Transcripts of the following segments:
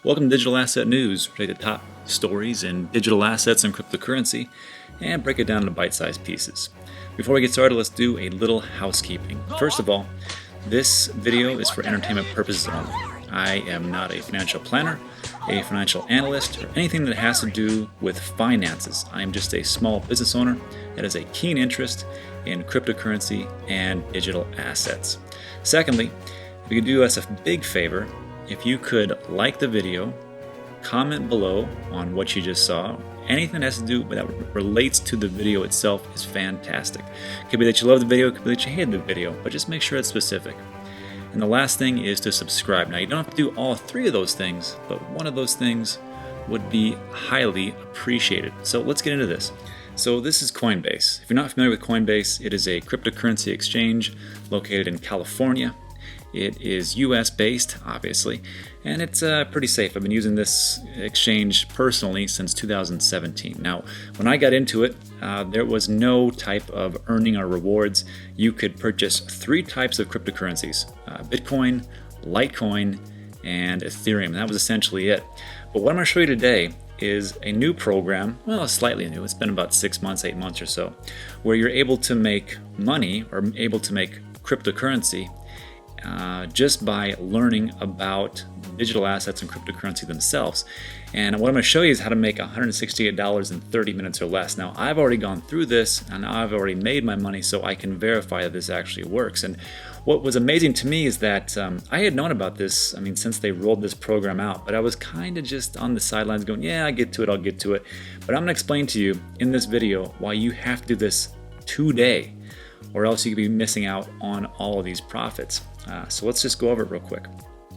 Welcome to Digital Asset News. We take the top stories in digital assets and cryptocurrency and break it down into bite-sized pieces. Before we get started, let's do a little housekeeping. First of all, this video is for entertainment purposes only. I am not a financial planner, a financial analyst, or anything that has to do with finances. I am just a small business owner that has a keen interest in cryptocurrency and digital assets. Secondly, if you could do us a big favor, if you could like the video, comment below on what you just saw. Anything that has to do that relates to the video itself is fantastic. It could be that you love the video, it could be that you hate the video, but just make sure it's specific. And the last thing is to subscribe. Now, you don't have to do all three of those things, but one of those things would be highly appreciated. So let's get into this. So this is Coinbase. If you're not familiar with Coinbase, it is a cryptocurrency exchange located in California. It is US based, obviously, and it's pretty safe. I've been using this exchange personally since 2017. Now, when I got into it, there was no type of earning or rewards. You could purchase three types of cryptocurrencies: Bitcoin, Litecoin, and Ethereum. That was essentially it. But what I'm going to show you today is a new program, well, slightly new. It's been about 6 months, 8 months or so, where you're able to make money or able to make cryptocurrency just by learning about digital assets and cryptocurrency themselves. And what I'm going to show you is how to make $168 in 30 minutes or less. Now, I've already gone through this and I've already made my money, so I can verify that this actually works. And what was amazing to me is that I had known about this, since they rolled this program out, but I was kind of just on the sidelines going, yeah, I'll get to it. But I'm going to explain to you in this video why you have to do this today, or else you could be missing out on all of these profits. So let's just go over it real quick.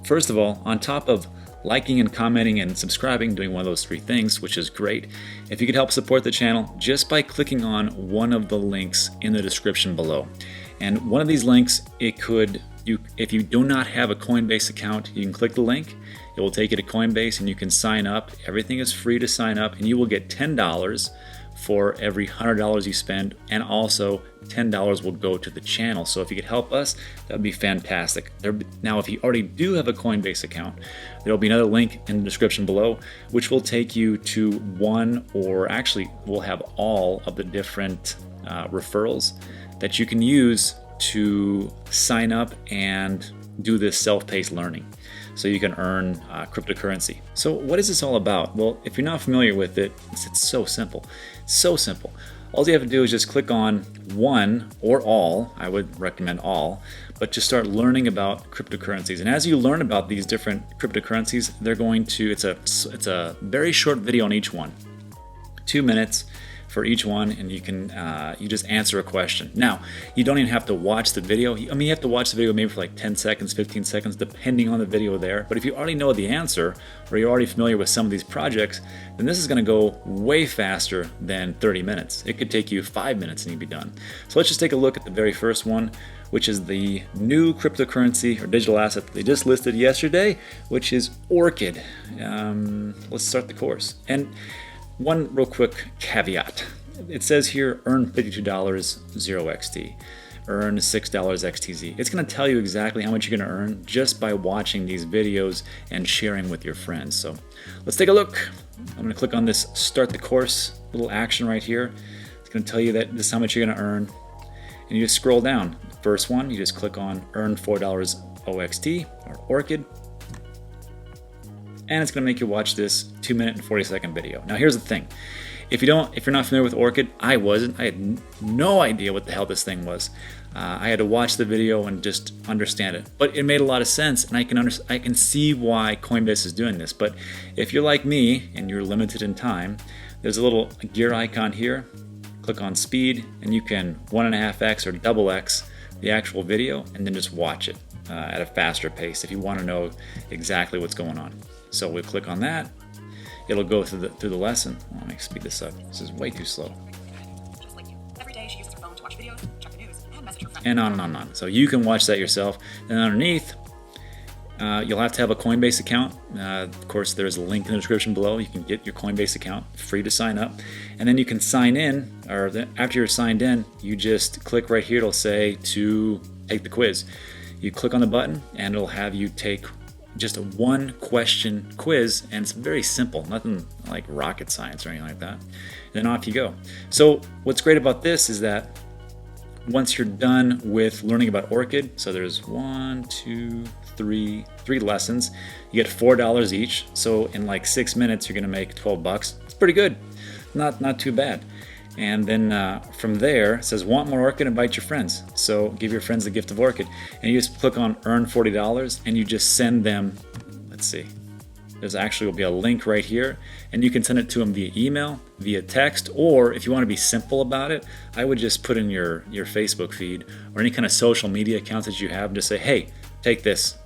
First of all, on top of liking and commenting and subscribing, doing one of those three things, which is great, if you could help support the channel just by clicking on one of the links in the description below. And one of these links, if you do not have a Coinbase account, you can click the link. It will take you to Coinbase and you can sign up. Everything is free to sign up, and you will get $10 for every $100 you spend, and also $10 will go to the channel. So if you could help us, that would be fantastic. Now, if you already do have a Coinbase account, there will be another link in the description below, which will take you to one, or actually we'll have all of the different referrals that you can use to sign up and do this self-paced learning, so you can earn cryptocurrency. So what is this all about? Well, if you're not familiar with it, it's so simple. So simple. All you have to do is just click on one or all. I would recommend all, but just start learning about cryptocurrencies. And as you learn about these different cryptocurrencies, it's a very short video on each one, 2 minutes for each one, and you just answer a question. Now, you don't even have to watch the video. You have to watch the video maybe for like 10 seconds, 15 seconds, depending on the video there. But if you already know the answer, or you're already familiar with some of these projects, then this is going to go way faster than 30 minutes. It could take you 5 minutes and you'd be done. So let's just take a look at the very first one, which is the new cryptocurrency or digital asset that they just listed yesterday, which is Orchid. Let's start the course. And one real quick caveat. It says here, earn $52 0XT, earn $6 XTZ. It's going to tell you exactly how much you're going to earn just by watching these videos and sharing with your friends. So let's take a look. I'm going to click on this start the course little action right here. It's going to tell you that this is how much you're going to earn. And you just scroll down. First one, you just click on earn $4 OXT or Orchid. And it's going to make you watch this 2 minute and 40-second video. Now, here's the thing. If you're not familiar with Orchid, I had no idea what the hell this thing was. I had to watch the video and just understand it. But it made a lot of sense, and I can see why Coinbase is doing this. But if you're like me and you're limited in time, there's a little gear icon here. Click on speed, and you can 1.5x or double X the actual video, and then just watch it at a faster pace if you want to know exactly what's going on. So we'll click on that. It'll go through the lesson. Let me speed this up. This is way too slow. Every day she uses her phone to watch videos, check the news, and message her friends. And on and on and on. So you can watch that yourself. And underneath, you'll have to have a Coinbase account. Of course, there's a link in the description below. You can get your Coinbase account, free to sign up. And then you can sign in, or after you're signed in, you just click right here. It'll say to take the quiz. You click on the button, and it'll have you take just a 1-question quiz, and it's very simple, nothing like rocket science or anything like that. And then off you go. So what's great about this is that once you're done with learning about Orchid, so there's 3 lessons, you get $4 each. So in like 6 minutes, you're gonna make 12 bucks. It's pretty good, not too bad. And then from there, it says, want more Orchid, invite your friends. So give your friends the gift of Orchid. And you just click on earn $40 and you just send them, let's see, there's actually will be a link right here, and you can send it to them via email, via text, or if you want to be simple about it, I would just put in your Facebook feed or any kind of social media accounts that you have and just say, hey, take this.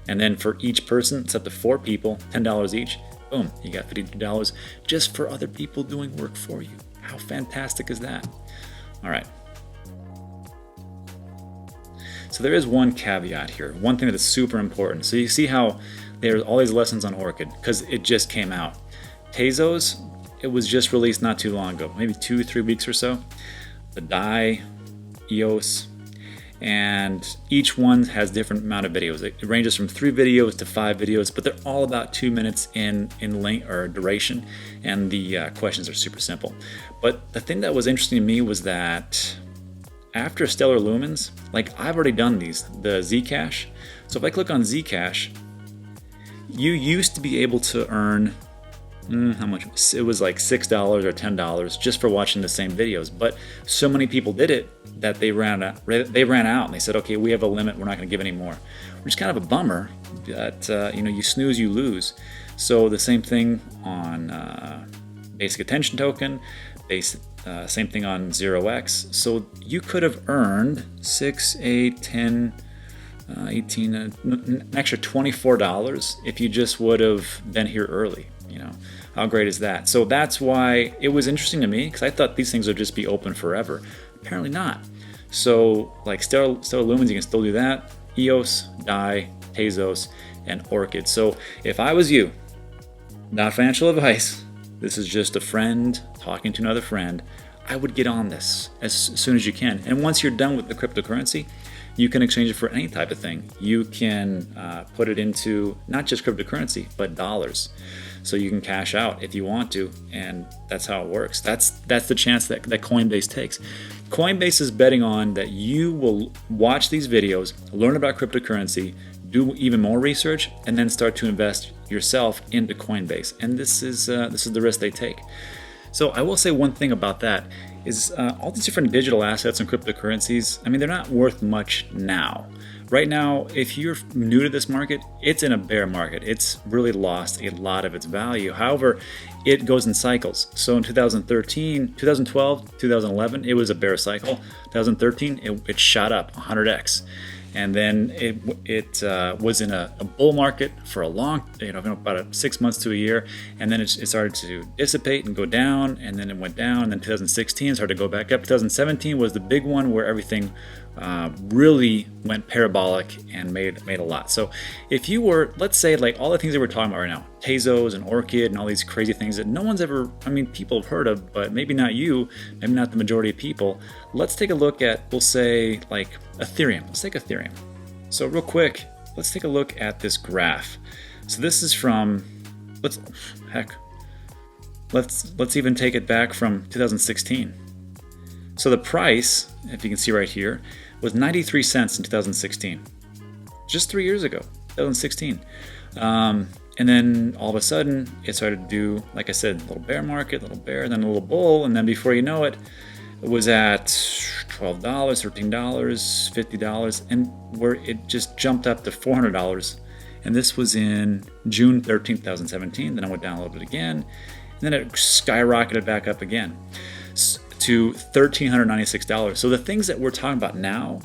And then for each person, it's up to 4 people, $10 each. Boom, you got $52 just for other people doing work for you. How fantastic is that? All right. So there is one caveat here, one thing that's super important. So you see how there's all these lessons on Orchid because it just came out. Tezos, it was just released not too long ago, maybe 2-3 weeks or so. The DAI, EOS, and each one has different amount of videos. It ranges from 3 videos to 5 videos, but they're all about 2 minutes in length or duration, and the questions are super simple. But the thing that was interesting to me was that after Stellar Lumens, like I've already done these, the Zcash. So if I click on Zcash, you used to be able to earn, how much? It was like $6 or $10 just for watching the same videos. But so many people did it that they ran out and they said, okay, we have a limit, we're not going to give any more, which is kind of a bummer. That you snooze, you lose. So the same thing on basic attention token, same thing on 0x. So you could have earned 6, 8, 10, 18, an extra $24 if you just would have been here early. How great is that? So that's why it was interesting to me, because I thought these things would just be open forever. Apparently not. So like Stellar Lumens, you can still do that. EOS, DAI, Tezos, and Orchid. So if I was you, not financial advice, this is just a friend talking to another friend, I would get on this as soon as you can. And once you're done with the cryptocurrency, you can exchange it for any type of thing. You can put it into not just cryptocurrency, but dollars. So you can cash out if you want to, and that's how it works. That's the chance that Coinbase takes. Coinbase is betting on that you will watch these videos, learn about cryptocurrency, do even more research, and then start to invest yourself into Coinbase. And this is the risk they take. So I will say one thing about that is all these different digital assets and cryptocurrencies, I mean, they're not worth much now. Right now, if you're new to this market, it's in a bear market. It's really lost a lot of its value. However, it goes in cycles. So in 2013, 2012, 2011, it was a bear cycle. 2013, it shot up 100x. And then it was in a bull market for a long, about 6 months to a year, and then it started to dissipate and go down, and then it went down, and then 2016 started to go back up. 2017 was the big one where everything really went parabolic and made a lot. So if you were, let's say, like all the things that we're talking about right now, Tezos and Orchid and all these crazy things that no one's ever, people have heard of, but maybe not you, maybe not the majority of people. Let's take a look at, we'll say, like Ethereum. Let's take Ethereum. So real quick, let's take a look at this graph. So this is from, let's even take it back from 2016. So the price, if you can see right here, was 93 cents in 2016, just 3 years ago, 2016. And then all of a sudden, it started to do, like I said, a little bear market, little bear, then a little bull, and then before you know it, it was at $12, $13, $50, and where it just jumped up to $400. And this was in June 13, 2017. Then it went down a little bit again, and then it skyrocketed back up again to $1,396. So the things that we're talking about now,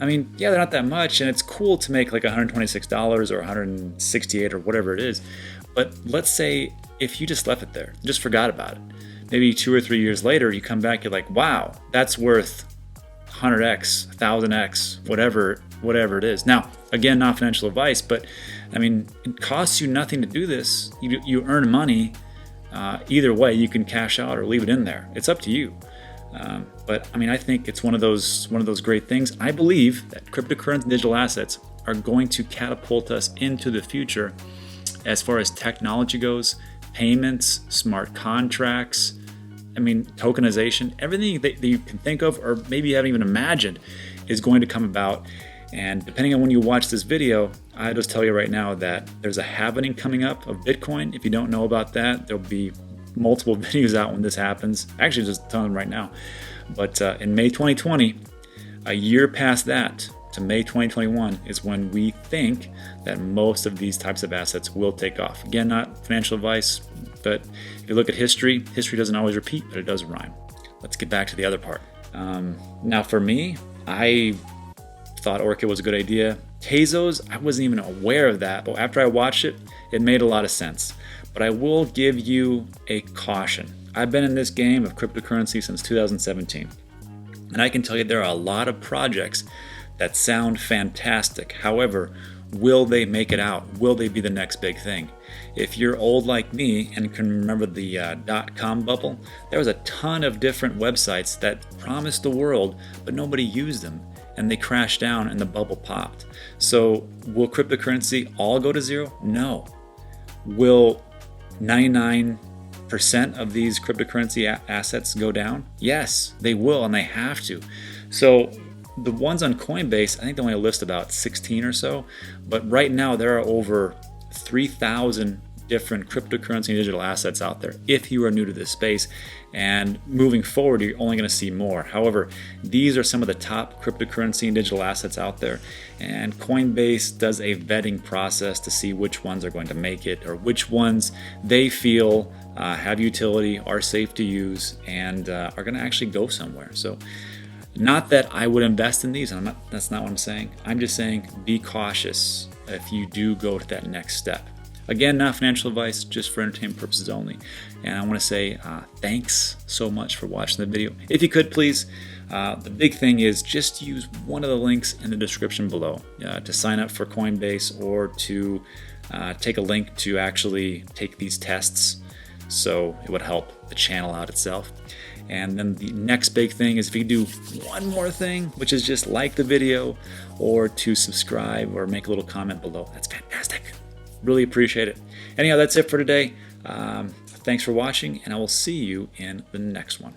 yeah, they're not that much, and it's cool to make like $126 or $168 or whatever it is. But let's say if you just left it there, just forgot about it, maybe 2 or 3 years later, you come back, you're like, wow, that's worth 100x, 1000x, whatever it is. Now, again, not financial advice, but it costs you nothing to do this. You earn money. Either way, you can cash out or leave it in there. It's up to you. But I think it's one of those great things. I believe that cryptocurrency and digital assets are going to catapult us into the future as far as technology goes, payments, smart contracts, tokenization, everything that you can think of or maybe you haven't even imagined is going to come about. And depending on when you watch this video, I just tell you right now that there's a halvening coming up of Bitcoin. If you don't know about that, there'll be multiple videos out when this happens. Actually, just telling them right now. But in May 2020, a year past that, to May 2021 is when we think that most of these types of assets will take off. Again, not financial advice, but if you look at history, history doesn't always repeat, but it does rhyme. Let's get back to the other part. Now for me, I thought Orchid was a good idea. Tezos, I wasn't even aware of that, but after I watched it, it made a lot of sense. But I will give you a caution. I've been in this game of cryptocurrency since 2017, and I can tell you there are a lot of projects that sound fantastic. However, will they make it out? Will they be the next big thing? If you're old like me and can remember the .com bubble, there was a ton of different websites that promised the world, but nobody used them, and they crashed down and the bubble popped. So will cryptocurrency all go to zero? No. Will 99% of these cryptocurrency assets go down? Yes, they will, and they have to. So the ones on Coinbase, I think they only list about 16 or so, but right now there are over 3,000 different cryptocurrency and digital assets out there if you are new to this space, and moving forward you're only going to see more. However, these are some of the top cryptocurrency and digital assets out there, and Coinbase does a vetting process to see which ones are going to make it or which ones they feel have utility, are safe to use, and are going to actually go somewhere. So not that I would invest in these, that's not what I'm saying. I'm just saying be cautious if you do go to that next step. Again, not financial advice, just for entertainment purposes only. And I want to say thanks so much for watching the video. If you could, please, the big thing is just use one of the links in the description below to sign up for Coinbase, or to take a link to actually take these tests. So it would help the channel out itself. And then the next big thing is if you do one more thing, which is just like the video or to subscribe or make a little comment below. That's fantastic. Really appreciate it. Anyhow, that's it for today. Thanks for watching, and I will see you in the next one.